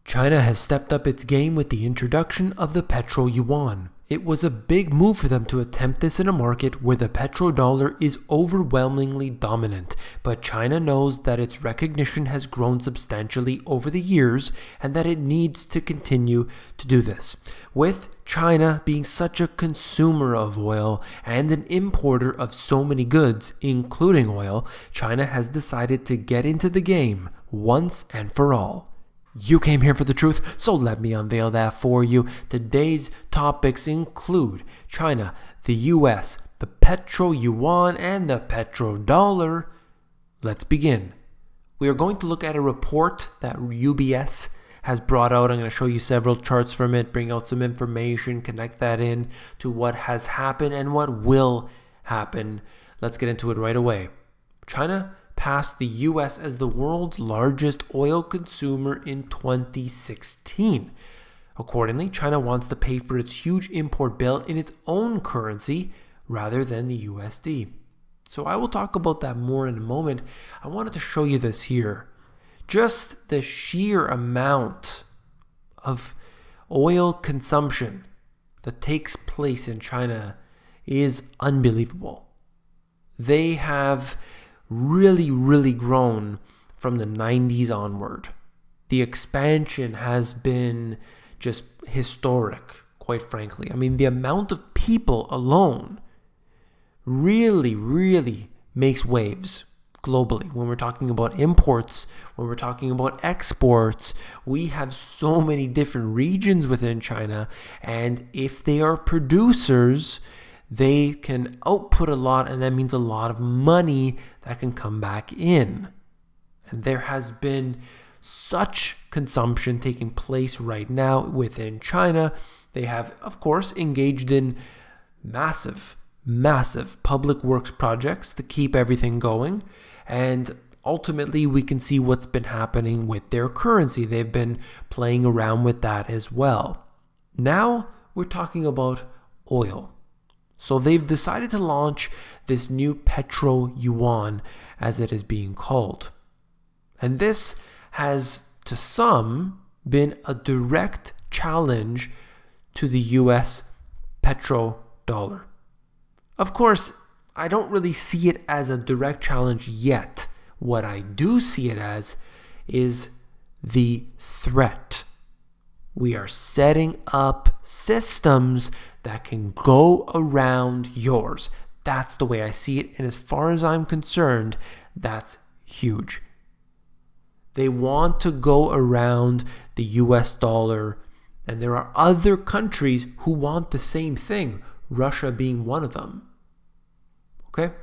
China has stepped up its game with the introduction of the PETRO-YUAN. It was a big move for them to attempt this in a market where the petrodollar is overwhelmingly dominant, but China knows that its recognition has grown substantially over the years and that it needs to continue to do this. With China being such a consumer of oil and an importer of so many goods, including oil, China has decided to get into the game once and for all. You came here for the truth, so let me unveil that for you. Today's topics include China, the US, the PETRO-YUAN, and the petrodollar. Let's begin. We are going to look at a report that UBS has brought out. I'm going to show you several charts from it, bring out some information, connect that in to what has happened and what will happen. Let's get into it right away. China passed the US as the world's largest oil consumer in 2016. Accordingly, China wants to pay for its huge import bill in its own currency rather than the USD. So I will talk about that more in a moment. I wanted to show you this here. Just the sheer amount of oil consumption that takes place in China is unbelievable. They have really grown from the 90s onward. The expansion has been just historic, quite frankly. I mean, the amount of people alone really makes waves globally. When we're talking about imports, when we're talking about exports, we have so many different regions within China, and if they are producers, they can output a lot, and that means a lot of money that can come back in. And there has been such consumption taking place right now within China. They have, of course, engaged in massive public works projects to keep everything going. And ultimately, we can see what's been happening with their currency. They've been playing around with that as well. Now we're talking about oil. So they've decided to launch this new PETRO-YUAN, as it is being called. And this has, to some, been a direct challenge to the US petrodollar. Of course, I don't really see it as a direct challenge yet. What I do see it as is the threat. We are setting up systems that can go around yours. That's the way I see it. And as far as I'm concerned, that's huge. They want to go around the US dollar. And there are other countries who want the same thing, Russia being one of them. Okay?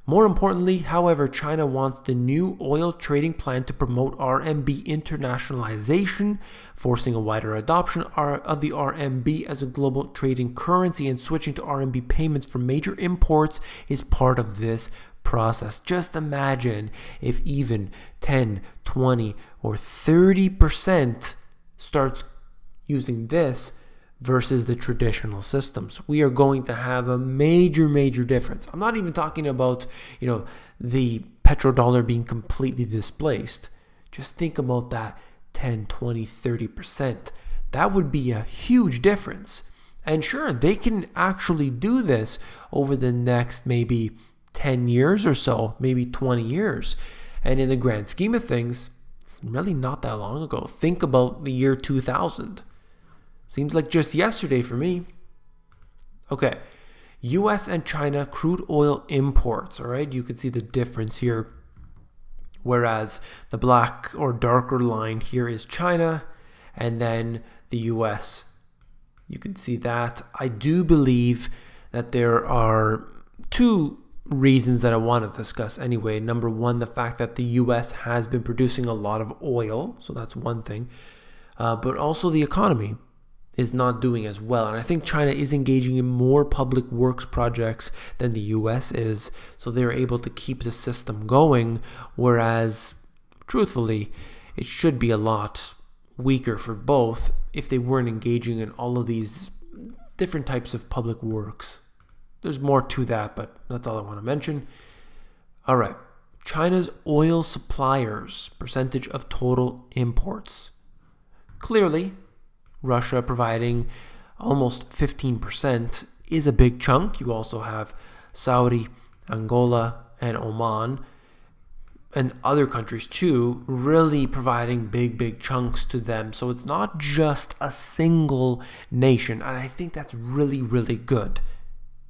More importantly, however, China wants the new oil trading plan to promote RMB internationalization, forcing a wider adoption of the RMB as a global trading currency, and switching to RMB payments for major imports is part of this process. Just imagine if even 10, 20, or 30% starts using this versus the traditional systems. We are going to have a major difference. I'm not even talking about, the petrodollar being completely displaced. Just think about that 10, 20, 30%. That would be a huge difference. And sure, they can actually do this over the next maybe 10 years or so, maybe 20 years. And in the grand scheme of things, it's really not that long ago. Think about the year 2000. Seems like just yesterday for me. Okay, US and China crude oil imports, all right? You can see the difference here. Whereas the black or darker line here is China, and then the US. You can see that. I do believe that there are two reasons that I want to discuss anyway. Number one, the fact that the US has been producing a lot of oil, so that's one thing. But also the economy is not doing as well. And I think China is engaging in more public works projects than the US is, so they're able to keep the system going, whereas, truthfully, it should be a lot weaker for both if they weren't engaging in all of these different types of public works. There's more to that, but that's all I want to mention. All right, China's oil suppliers, percentage of total imports. Clearly, Russia providing almost 15% is a big chunk. You also have Saudi, Angola, and Oman, and other countries too, really providing big chunks to them. So it's not just a single nation. And I think that's really good.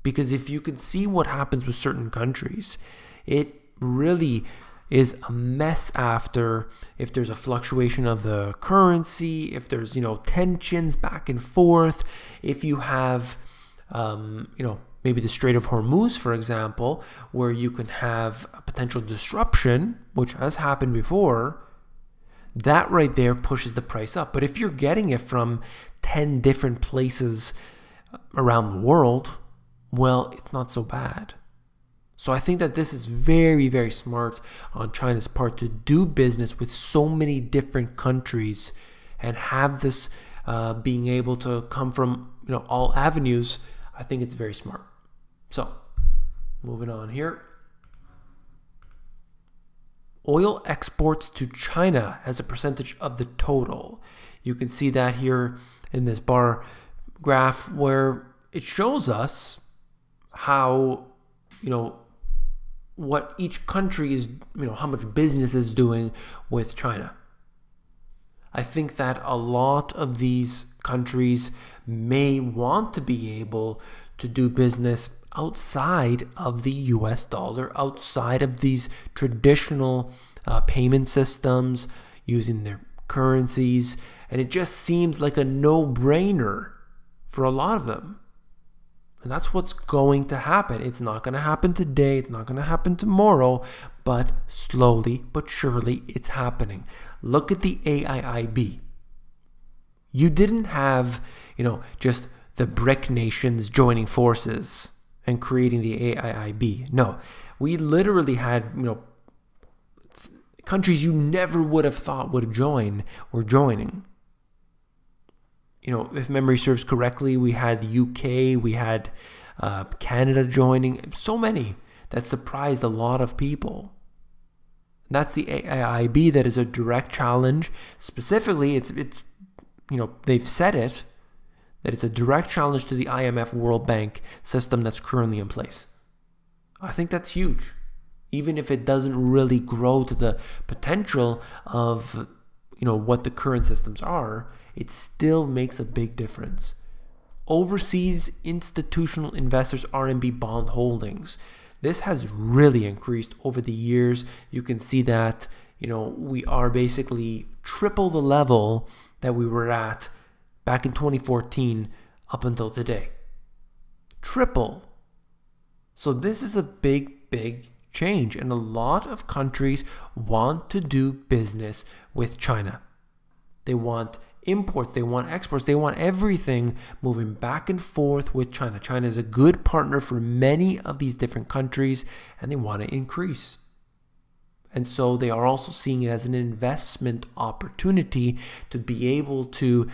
Because if you can see what happens with certain countries, it really is a mess after, if there's a fluctuation of the currency, if there's, tensions back and forth, if you have, maybe the Strait of Hormuz, for example, where you can have a potential disruption, which has happened before, that right there pushes the price up. But if you're getting it from 10 different places around the world, well, it's not so bad. So I think that this is very smart on China's part to do business with so many different countries and have this being able to come from all avenues. I think it's very smart. So moving on here. Oil exports to China as a percentage of the total. You can see that here in this bar graph where it shows us how, what each country is, how much business is doing with China. I think that a lot of these countries may want to be able to do business outside of the US dollar, outside of these traditional payment systems, using their currencies. And it just seems like a no-brainer for a lot of them. And that's what's going to happen. It's not going to happen today. It's not going to happen tomorrow. But slowly but surely, it's happening. Look at the AIIB. You didn't have, just the BRIC nations joining forces and creating the AIIB. No, we literally had, countries you never would have thought would join were joining. If memory serves correctly, we had the UK, we had Canada joining, so many that surprised a lot of people. And that's the AIIB that is a direct challenge. Specifically, it's they've said it, that it's a direct challenge to the IMF World Bank system that's currently in place. I think that's huge. Even if it doesn't really grow to the potential of what the current systems are, it still makes a big difference. Overseas institutional investors' RMB bond holdings. This has really increased over the years. You can see that, we are basically triple the level that we were at back in 2014 up until today. Triple. So this is a big change, and a lot of countries want to do business with China. They want imports, they want exports, they want everything moving back and forth with China. China is a good partner for many of these different countries, and they want to increase. And so they are also seeing it as an investment opportunity to be able to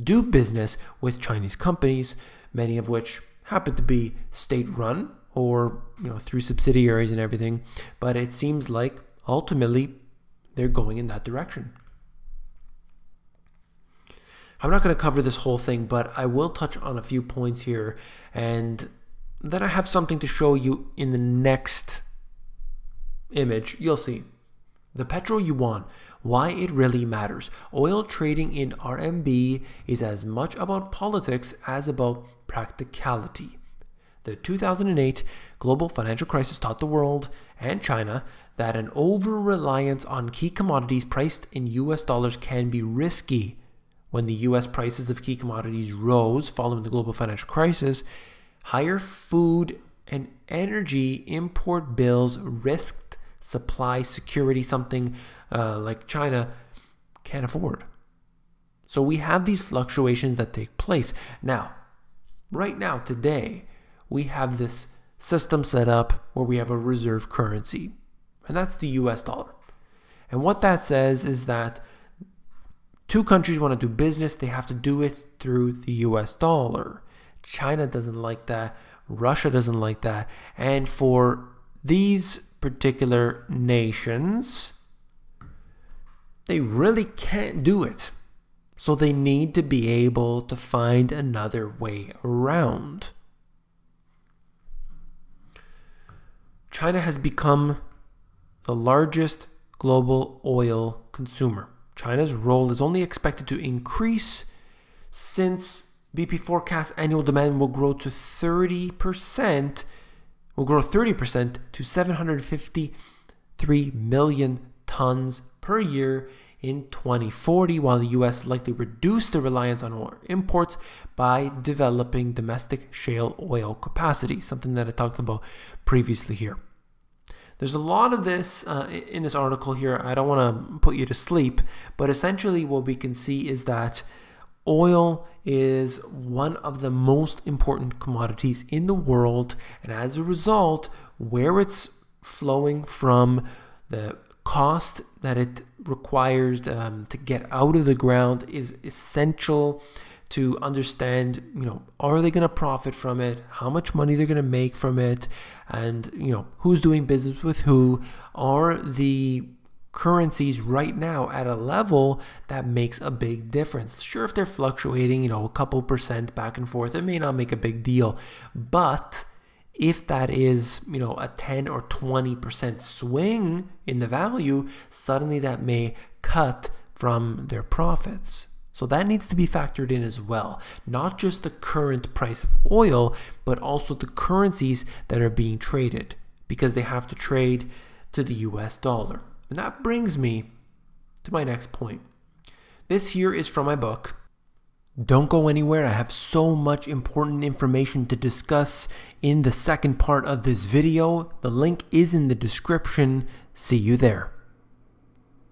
do business with Chinese companies, many of which happen to be state-run or through subsidiaries and everything. But it seems like ultimately they're going in that direction. I'm not going to cover this whole thing, but I will touch on a few points here, and then I have something to show you in the next image. You'll see. The PETRO yuan, why it really matters. Oil trading in RMB is as much about politics as about practicality. The 2008 global financial crisis taught the world and China that an over-reliance on key commodities priced in US dollars can be risky. When the US prices of key commodities rose following the global financial crisis, higher food and energy import bills risked supply security, something like China can't afford. So we have these fluctuations that take place. Now, right now, today, we have this system set up where we have a reserve currency, and that's the US dollar. And what that says is that two countries want to do business, they have to do it through the US dollar. China doesn't like that. Russia doesn't like that. And for these particular nations, they really can't do it. So they need to be able to find another way around. China has become the largest global oil consumer. China's role is only expected to increase since BP forecasts annual demand will grow 30% to 753 million tons per year in 2040, while the US likely reduced the reliance on oil imports by developing domestic shale oil capacity, something that I talked about previously here. There's a lot of this in this article here. I don't want to put you to sleep, but essentially what we can see is that oil is one of the most important commodities in the world, and as a result, where it's flowing from, the cost that it requires to get out of the ground is essential to understand, are they going to profit from it, how much money they're going to make from it, and, who's doing business with who. Are the currencies right now at a level that makes a big difference? Sure, if they're fluctuating, a couple percent back and forth, it may not make a big deal. But if that is, a 10 or 20% swing in the value, suddenly that may cut from their profits. So that needs to be factored in as well. Not just the current price of oil, but also the currencies that are being traded, because they have to trade to the US dollar. And that brings me to my next point. This here is from my book. Don't go anywhere. I have so much important information to discuss in the second part of this video. The link is in the description. See you there.